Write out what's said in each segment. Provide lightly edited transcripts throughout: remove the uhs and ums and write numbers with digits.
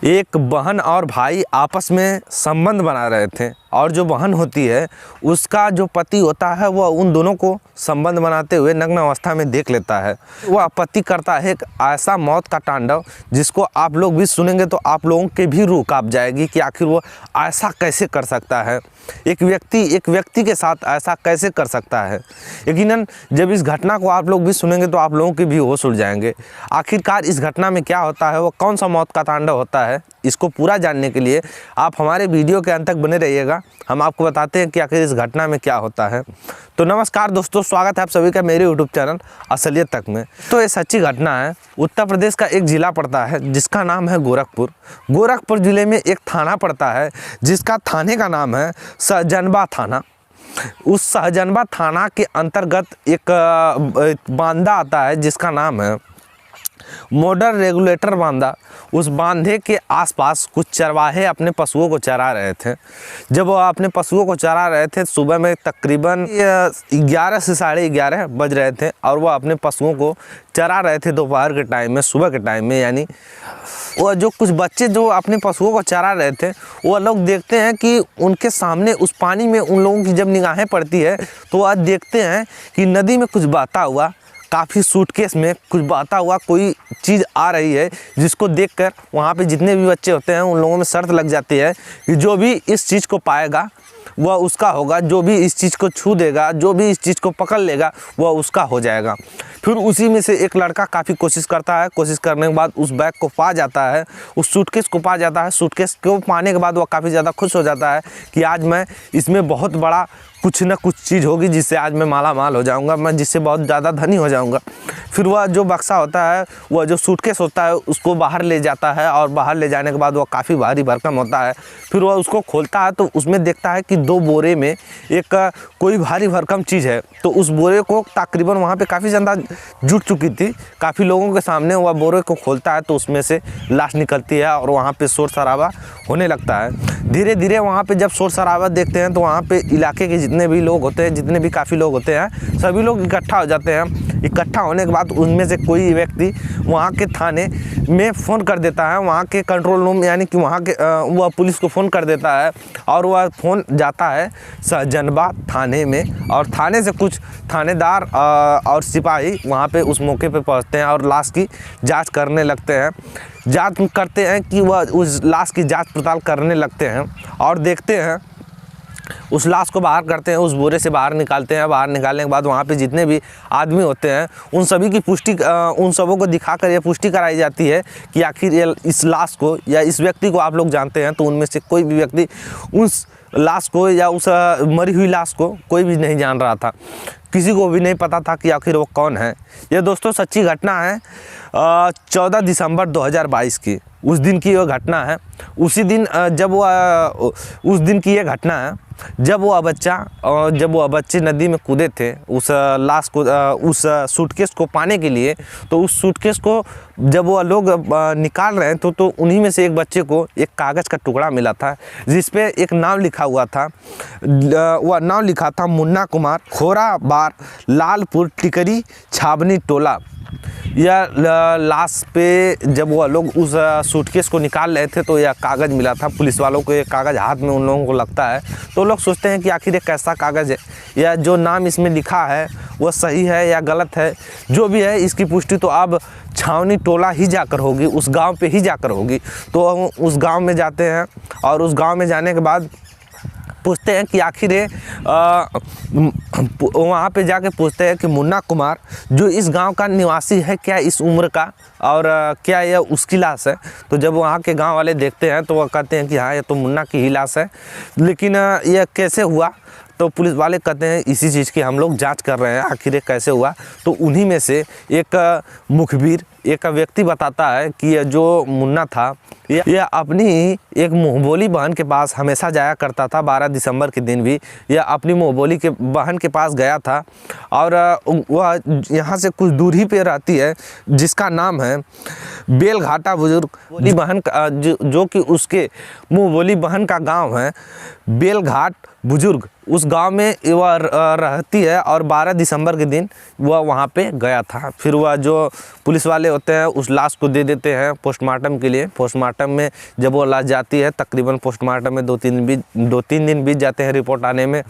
एक बहन और भाई आपस में संबंध बना रहे थे और जो बहन होती है उसका जो पति होता है वह उन दोनों को संबंध बनाते हुए नग्न अवस्था में देख लेता है। वह आपत्ति करता है एक ऐसा मौत का तांडव जिसको आप लोग भी सुनेंगे तो आप लोगों के भी रूह कांप जाएगी कि आखिर वो ऐसा कैसे कर सकता है, एक व्यक्ति के साथ ऐसा कैसे कर सकता है। यकीनन जब इस घटना को आप लोग भी सुनेंगे तो आप लोगों के भी होश उड़ जाएंगे। आखिरकार इस घटना में क्या होता है, वो कौन सा मौत का तांडव होता है, इसको पूरा जानने के लिए आप हमारे वीडियो के अंत तक बने रहिएगा। हम आपको बताते हैं कि आखिर इस घटना में क्या होता है। तो नमस्कार दोस्तों, स्वागत है आप सभी का मेरे यूट्यूब चैनल असलियत तक में। तो ये सच्ची घटना है। उत्तर प्रदेश का एक ज़िला पड़ता है जिसका नाम है गोरखपुर। गोरखपुर ज़िले में एक थाना पड़ता है जिसका थाने का नाम है सहजनवा थाना। उस सहजनवा थाना के अंतर्गत एक बांदा आता है जिसका नाम है मॉडल रेगुलेटर बांदा। उस बांधे के आसपास कुछ चरवाहे अपने पशुओं को चरा रहे थे। जब वो अपने पशुओं को चरा रहे थे, सुबह में तकरीबन 11 से 11:30 बज रहे थे और वह अपने पशुओं को चरा रहे थे दोपहर के टाइम में, सुबह के टाइम में। यानी वह जो कुछ बच्चे जो अपने पशुओं को चरा रहे थे, वह लोग देखते हैं कि उनके सामने उस पानी में उन लोगों की जब निगाहें पड़ती है तो वह देखते हैं कि नदी में कुछ बहता हुआ, काफ़ी सूटकेस में कुछ बहता हुआ कोई चीज़ आ रही है, जिसको देखकर वहाँ पे जितने भी बच्चे होते हैं उन लोगों में शर्त लग जाती है कि जो भी इस चीज़ को पाएगा वह उसका होगा, जो भी इस चीज़ को छू देगा, जो भी इस चीज़ को पकड़ लेगा वह उसका हो जाएगा। फिर उसी में से एक लड़का काफ़ी कोशिश करता है। कोशिश करने के बाद उस बैग को पा जाता है, उस सूटकेस को पा जाता है। सूटकेस को पाने के बाद वह काफ़ी ज़्यादा खुश हो जाता है कि आज मैं इसमें बहुत बड़ा कुछ ना कुछ चीज़ होगी जिससे आज मैं माला माल हो जाऊंगा, मैं जिससे बहुत ज़्यादा धनी हो जाऊंगा। फिर वह जो बक्सा होता है, वह जो सूटकेस होता है, उसको बाहर ले जाता है और बाहर ले जाने के बाद वह काफ़ी भारी भरकम होता है। फिर वह उसको खोलता है तो उसमें देखता है कि 2 बोरे में एक कोई भारी भरकम चीज़ है। तो उस बोरे को तकरीबन वहाँ पे काफ़ी ज़्यादा जुट चुकी थी, काफ़ी लोगों के सामने वह बोरे को खोलता है तो उसमें से लाश निकलती है और वहाँ पे शोर शराबा होने लगता है। धीरे धीरे वहाँ पे जब शोर शराबा देखते हैं तो वहाँ पे इलाके के जितने भी लोग होते हैं, जितने भी काफ़ी लोग होते हैं, सभी लोग इकट्ठा हो जाते हैं। इकट्ठा होने के बाद उनमें से कोई व्यक्ति वहाँ के थाने में फ़ोन कर देता है, वहाँ के कंट्रोल रूम यानी कि वहाँ के वह पुलिस को फ़ोन कर देता है और वह फ़ोन जाता है सहजनवा थाने में। और थाने से कुछ थानेदार और सिपाही वहाँ पे उस मौके पे पहुँचते हैं और लाश की जांच करने लगते हैं। जांच करते हैं कि वह उस लाश की जांच पड़ताल करने लगते हैं और देखते हैं, उस लाश को बाहर करते हैं, उस बोरे से बाहर निकालते हैं। बाहर निकालने के बाद वहाँ पे जितने भी आदमी होते हैं उन सभी की पुष्टि, उन सबों को दिखाकर यह पुष्टि कराई जाती है कि आखिर ये इस लाश को या इस व्यक्ति को आप लोग जानते हैं। तो उनमें से कोई भी व्यक्ति उस लाश को या उस मरी हुई लाश को कोई भी नहीं जान रहा था, किसी को भी नहीं पता था कि आखिर वो कौन है। यह दोस्तों सच्ची घटना है 14 दिसंबर 2022 की, उस दिन की यह घटना है। उसी दिन उस दिन की यह घटना है जब वह बच्चे नदी में कूदे थे उस लाश को, उस सूटकेस को पाने के लिए। तो उस सूटकेस को जब वह लोग निकाल रहे थे तो उन्हीं में से एक बच्चे को एक कागज़ का टुकड़ा मिला था जिस पे एक नाम लिखा हुआ था। वह नाम लिखा था मुन्ना कुमार, खोराबार, लालपुर, टिकरी, छावनी टोला। यह लाश पे जब वह लोग उस सूटकेस को निकाल रहे थे तो यह कागज़ मिला था पुलिस वालों को। ये कागज़ हाथ में उन लोगों को लगता है तो लोग सोचते हैं कि आखिर ये कैसा कागज़ है, या जो नाम इसमें लिखा है वह सही है या गलत है। जो भी है इसकी पुष्टि तो अब छावनी टोला ही जाकर होगी, उस गांव पे ही जाकर होगी। तो उस गांव में जाते हैं और उस गांव में जाने के बाद पूछते हैं कि आखिर वहाँ पे जाके पूछते हैं कि मुन्ना कुमार जो इस गांव का निवासी है क्या इस उम्र का, और क्या यह उसकी लाश है। तो जब वहाँ के गांव वाले देखते हैं तो वह कहते हैं कि हाँ, यह तो मुन्ना की ही लाश है, लेकिन यह कैसे हुआ। तो पुलिस वाले कहते हैं इसी चीज़ की हम लोग जांच कर रहे हैं, आखिर ये कैसे हुआ। तो उन्हीं में से एक मुखबिर, एक व्यक्ति बताता है कि यह जो मुन्ना था यह अपनी एक मुँहबोली बहन के पास हमेशा जाया करता था। 12 दिसंबर के दिन भी यह अपनी मुँहबोली के बहन के पास गया था और वह यहाँ से कुछ दूरी पे रहती है जिसका नाम है बेलघाटा बुजुर्ग बोली बहन का, जो कि उसके मुँहबोली बहन का गाँव है बेलघाट बुजुर्ग। उस गांव में वह रहती है और 12 दिसंबर के दिन वह वहाँ पे गया था। फिर वह जो पुलिस वाले होते हैं उस लाश को दे देते हैं पोस्टमार्टम के लिए। पोस्टमार्टम में जब वो लाश जाती है, तकरीबन पोस्टमार्टम में 2-3 दिन बीत जाते हैं रिपोर्ट आने में।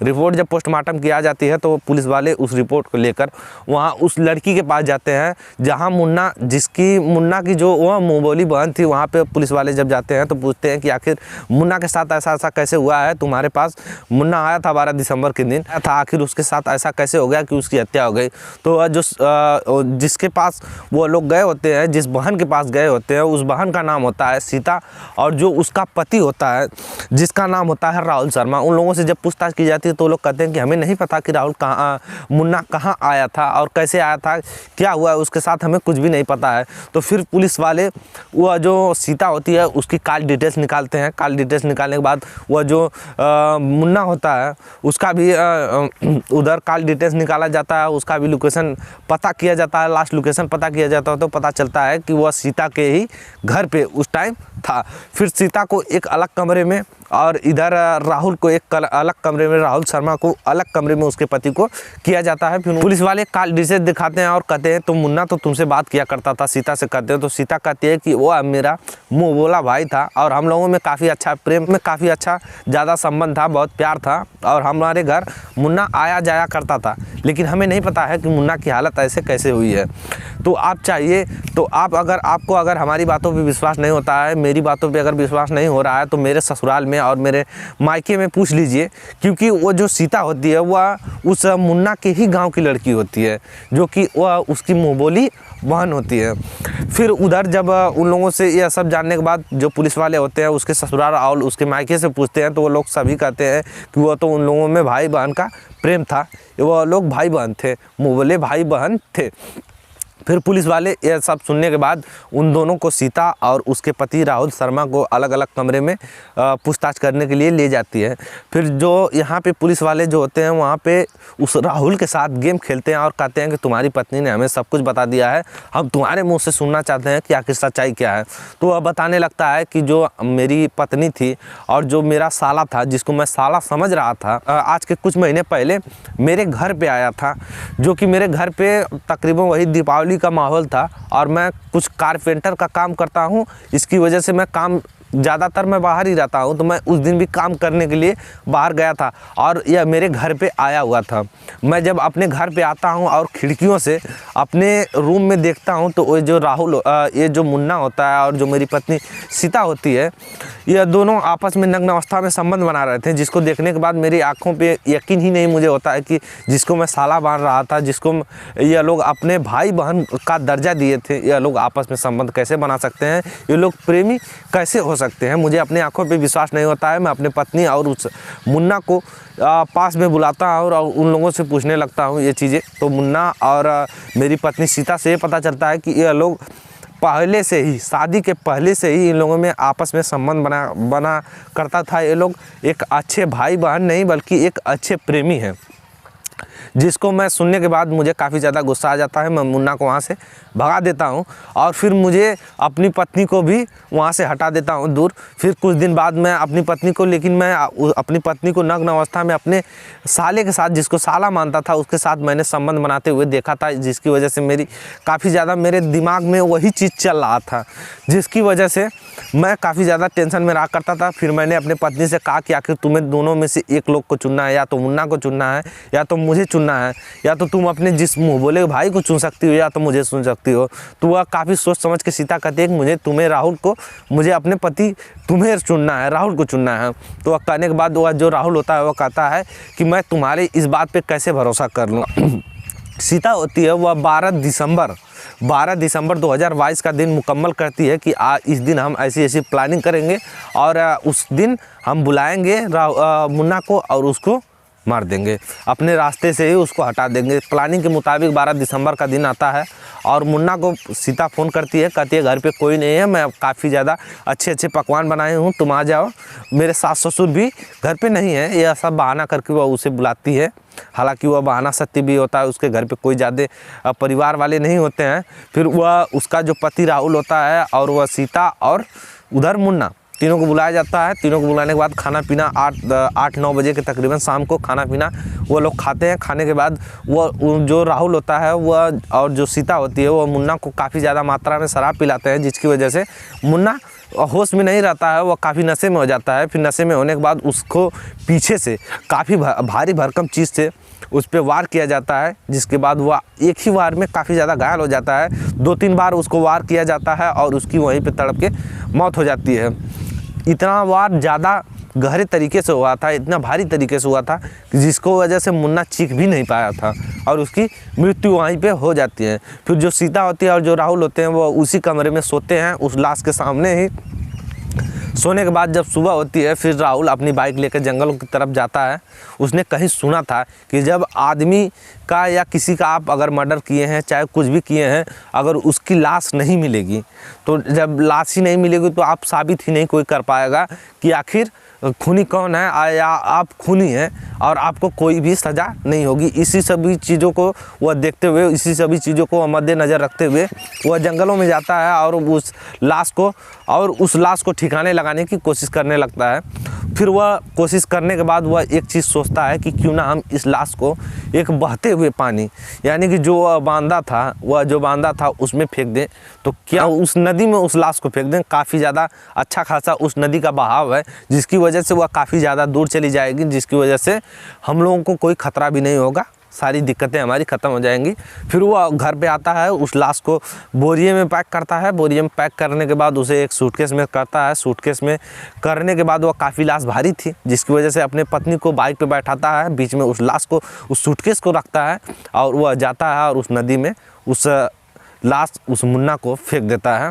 रिपोर्ट जब पोस्टमार्टम की आ जाती है तो पुलिस वाले उस रिपोर्ट को लेकर वहाँ उस लड़की के पास जाते हैं जहाँ मुन्ना की जो वह मुँह बोली बहन थी। वहाँ पे पुलिस वाले जब जाते हैं तो पूछते हैं कि आखिर मुन्ना के साथ ऐसा ऐसा कैसे हुआ है, तुम्हारे पास मुन्ना आया था 12 दिसंबर के दिन था, आखिर उसके साथ ऐसा कैसे हो गया कि उसकी हत्या हो गई। तो जिसके पास वो लोग गए होते हैं, जिस बहन के पास गए होते हैं, उस बहन का नाम होता है सीता और जो उसका पति होता है जिसका नाम होता है राहुल शर्मा। उन लोगों से जब पूछताछ की जाती है तो लोग कहते हैं कि हमें नहीं पता कि मुन्ना कहाँ आया था और कैसे आया था, क्या हुआ उसके साथ, हमें कुछ भी नहीं पता है। तो फिर पुलिस वाले वह जो सीता होती है उसकी कॉल डिटेल्स निकालते हैं। कॉल डिटेल्स निकालने के बाद वह जो मुन्ना होता है उसका भी उधर कॉल डिटेल्स निकाला जाता है, उसका भी लोकेशन पता किया जाता है। लास्ट लोकेशन पता किया जाता है तो पता चलता है कि वह सीता के ही घर पे उस टाइम था। फिर सीता को एक अलग कमरे में और इधर राहुल को एक अलग कमरे में, राहुल शर्मा को अलग कमरे में उसके पति को किया जाता है। फिर पुलिस वाले कॉल डिटेल्स दिखाते हैं और कहते हैं तो मुन्ना तो तुमसे बात किया करता था, सीता से कहते हैं। तो सीता कहती है कि वो मेरा मुँह बोला भाई था और हम लोगों में काफ़ी अच्छा प्रेम में काफ़ी अच्छा ज़्यादा संबंध था, बहुत प्यार था और हमारे घर मुन्ना आया जाया करता था, लेकिन हमें नहीं पता है कि मुन्ना की हालत ऐसे कैसे हुई है। तो आप चाहिए तो आपको अगर हमारी बातों पे विश्वास नहीं होता है, मेरी बातों पे अगर विश्वास नहीं हो रहा है तो मेरे ससुराल में और मेरे मायके में पूछ लीजिए, क्योंकि वो जो सीता होती है वह उस मुन्ना के ही गांव की लड़की होती है, जो कि वह उसकी मुँह बोली बहन होती है। फिर उधर जब उन लोगों से यह सब जानने के बाद जो पुलिस वाले होते हैं उसके ससुराल और उसके मायके से पूछते हैं तो वो लोग सभी कहते हैं कि वो तो उन लोगों में भाई बहन का प्रेम था, वो लोग भाई बहन थे, मुँह बोले भाई बहन थे। फिर पुलिस वाले यह सब सुनने के बाद उन दोनों को, सीता और उसके पति राहुल शर्मा को अलग अलग कमरे में पूछताछ करने के लिए ले जाती है। फिर जो यहाँ पे पुलिस वाले जो होते हैं वहाँ पे उस राहुल के साथ गेम खेलते हैं और कहते हैं कि तुम्हारी पत्नी ने हमें सब कुछ बता दिया है, हम तुम्हारे मुँह से सुनना चाहते हैं कि आखिर सच्चाई क्या है। तो वह बताने लगता है कि जो मेरी पत्नी थी और जो मेरा साला था, जिसको मैं साला समझ रहा था, आज के कुछ महीने पहले मेरे घर पर आया था, जो कि मेरे घर पर तकरीबन वही दीपावली का माहौल था और मैं कुछ कारपेंटर का काम करता हूं, इसकी वजह से मैं ज़्यादातर मैं बाहर ही रहता हूं, तो मैं उस दिन भी काम करने के लिए बाहर गया था और यह मेरे घर पे आया हुआ था। मैं जब अपने घर पे आता हूं और खिड़कियों से अपने रूम में देखता हूं तो ये जो राहुल, ये जो मुन्ना होता है और जो मेरी पत्नी सीता होती है, यह दोनों आपस में नग्न अवस्था में संबंध बना रहे थे, जिसको देखने के बाद मेरी आंखों पे यकीन ही नहीं मुझे होता है कि जिसको मैं साला मान रहा था, जिसको यह लोग अपने भाई बहन का दर्जा दिए थे, यह लोग आपस में संबंध कैसे बना सकते हैं, ये लोग प्रेमी कैसे हो सकते हैं। मुझे अपने आंखों पे विश्वास नहीं होता है। मैं अपने पत्नी और उस मुन्ना को पास में बुलाता हूँ और उन लोगों से पूछने लगता हूँ ये चीज़ें। तो मुन्ना और मेरी पत्नी सीता से ये पता चलता है कि ये लोग पहले से ही, शादी के पहले से ही इन लोगों में आपस में संबंध बना करता था। ये लोग एक अच्छे भाई बहन नहीं बल्कि एक अच्छे प्रेमी हैं, जिसको मैं सुनने के बाद मुझे काफ़ी ज़्यादा गुस्सा आ जाता है। मैं मुन्ना को वहाँ से भगा देता हूँ और फिर मुझे अपनी पत्नी को भी वहाँ से हटा देता हूँ दूर। फिर कुछ दिन बाद मैं अपनी पत्नी को, लेकिन मैं अपनी पत्नी को नग्न अवस्था में अपने साले के साथ, जिसको साला मानता था, उसके साथ मैंने संबंध बनाते हुए देखा था, जिसकी वजह से मेरी काफ़ी ज़्यादा मेरे दिमाग में वही चीज़ चल रहा था, जिसकी वजह से मैं काफ़ी ज़्यादा टेंशन में रहा करता था। फिर मैंने अपने पत्नी से कहा कि आखिर तुम्हें दोनों में से एक लोग को चुनना है, या तो मुन्ना को चुनना है या तो मुझे चुनना है, या तो तुम अपने जिस मुँह बोले भाई को चुन सकती हो या तो मुझे चुन सकती हो। तो वह काफ़ी सोच समझ के सीता कहती है कि मुझे अपने पति तुम्हें चुनना है, राहुल को चुनना है। तो वह कहने के बाद वह जो राहुल होता है वह कहता है कि मैं तुम्हारे इस बात पे कैसे भरोसा कर लूँ। सीता होती है वह 12 दिसंबर 2022 का दिन मुकम्मल करती है कि इस दिन हम ऐसी ऐसी प्लानिंग करेंगे और उस दिन हम बुलाएंगे मुन्ना को और उसको मार देंगे, अपने रास्ते से ही उसको हटा देंगे। प्लानिंग के मुताबिक 12 दिसंबर का दिन आता है और मुन्ना को सीता फ़ोन करती है, कहती है घर पे कोई नहीं है, मैं काफ़ी ज़्यादा अच्छे पकवान बनाए हूँ, तुम आ जाओ, मेरे सास ससुर भी घर पे नहीं है। यह सब बहाना करके वह उसे बुलाती है। हालांकि वह बहाना सत्य भी होता है, उसके घर पे कोई ज़्यादा परिवार वाले नहीं होते हैं। फिर वह उसका जो पति राहुल होता है और वह सीता और उधर मुन्ना, तीनों को बुलाया जाता है। तीनों को बुलाने के बाद खाना पीना 8-9 बजे के तकरीबन शाम को खाना पीना वो लोग खाते हैं। खाने के बाद वो जो राहुल होता है वह और जो सीता होती है वो मुन्ना को काफ़ी ज़्यादा मात्रा में शराब पिलाते हैं, जिसकी वजह से मुन्ना होश में नहीं रहता है, वो काफ़ी नशे में हो जाता है। फिर नशे में होने के बाद उसको पीछे से काफ़ी भारी भरकम चीज़ से उस पर वार किया जाता है, जिसके बाद वह एक ही वार में काफ़ी ज़्यादा घायल हो जाता है। 2-3 बार उसको वार किया जाता है और उसकी वहीं पे तड़प के मौत हो जाती है। इतना वार ज़्यादा गहरे तरीके से हुआ था, इतना भारी तरीके से हुआ था कि जिसको वजह से मुन्ना चीख भी नहीं पाया था और उसकी मृत्यु वहीं पे हो जाती है। फिर जो सीता होती है और जो राहुल होते हैं वो उसी कमरे में सोते हैं, उस लाश के सामने ही। सोने के बाद जब सुबह होती है फिर राहुल अपनी बाइक लेकर जंगलों की तरफ जाता है। उसने कहीं सुना था कि जब आदमी का या किसी का आप अगर मर्डर किए हैं, चाहे कुछ भी किए हैं, अगर उसकी लाश नहीं मिलेगी तो जब लाश ही नहीं मिलेगी तो आप साबित ही नहीं कोई कर पाएगा कि आखिर खूनी कौन है या आप खूनी हैं, और आपको कोई भी सज़ा नहीं होगी। इसी सभी चीज़ों को वह देखते हुए, इसी सभी चीज़ों को मद्देनज़र रखते हुए वह जंगलों में जाता है और उस लाश को ठिकाने लगाने की कोशिश करने लगता है। फिर वह कोशिश करने के बाद वह एक चीज़ सोचता है कि क्यों ना हम इस लाश को एक बहते हुए पानी, यानी कि जो जो बांधा था उसमें फेंक दें, तो क्या उस नदी में उस लाश को फेंक दें। काफ़ी ज़्यादा अच्छा खासा उस नदी का बहाव है, जिसकी वजह से वह काफ़ी ज़्यादा दूर चली जाएगी, जिसकी वजह से हम लोगों को कोई ख़तरा भी नहीं होगा, सारी दिक्कतें हमारी ख़त्म हो जाएंगी। फिर वह घर पे आता है, उस लाश को बोरिये में पैक करता है। बोरिये में पैक करने के बाद उसे एक सूटकेस में करता है। सूटकेस में करने के बाद वह काफ़ी लाश भारी थी, जिसकी वजह से अपने पत्नी को बाइक पे बैठाता है, बीच में उस लाश को, उस सूटकेस को रखता है और वह जाता है और उस नदी में उस मुन्ना को फेंक देता है।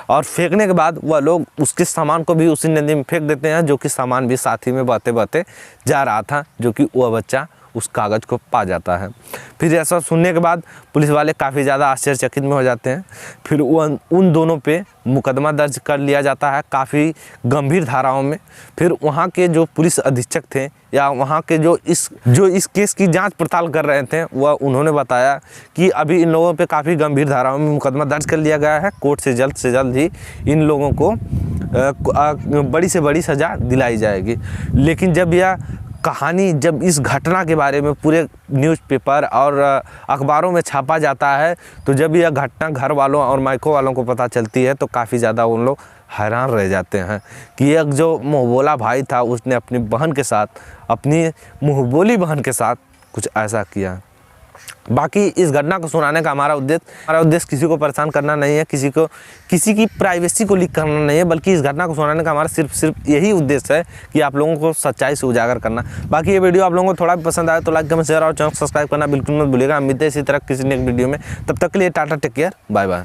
और फेंकने के बाद वह लोग उसके सामान को भी उसी नदी में फेंक देते हैं, जो कि सामान भी साथ ही में बहते बहते जा रहा था, जो कि वह बच्चा उस कागज़ को पा जाता है। फिर ऐसा सुनने के बाद पुलिस वाले काफ़ी ज़्यादा आश्चर्यचकित में हो जाते हैं। फिर उन दोनों पे मुकदमा दर्ज कर लिया जाता है काफ़ी गंभीर धाराओं में। फिर वहाँ के जो पुलिस अधीक्षक थे या वहाँ के जो इस केस की जांच पड़ताल कर रहे थे, वह उन्होंने बताया कि अभी इन लोगों पे काफ़ी गंभीर धाराओं में मुकदमा दर्ज कर लिया गया है। कोर्ट से जल्द ही इन लोगों को बड़ी से बड़ी सज़ा दिलाई जाएगी। लेकिन जब इस घटना के बारे में पूरे न्यूज़पेपर और अखबारों में छापा जाता है, तो जब यह घटना घर वालों और मायको वालों को पता चलती है तो काफ़ी ज़्यादा उन लोग हैरान रह जाते हैं कि एक जो मुँहबोला भाई था उसने अपनी मुँहबोली बहन के साथ कुछ ऐसा किया। बाकी इस घटना को सुनाने का हमारा उद्देश्य किसी को परेशान करना नहीं है, किसी की प्राइवेसी को लीक करना नहीं है, बल्कि इस घटना को सुनाने का हमारा सिर्फ यही उद्देश्य है कि आप लोगों को सच्चाई से उजागर करना। बाकी ये वीडियो आप लोगों को थोड़ा भी पसंद आए तो लाइक कमेंट शेयर और चैनल सब्सक्राइब करना बिल्कुल मत भूलिएगा। हम मिलते हैं इसी तरह किसी नेक्स्ट वीडियो में, तब तक के लिए tata, take care, bye bye.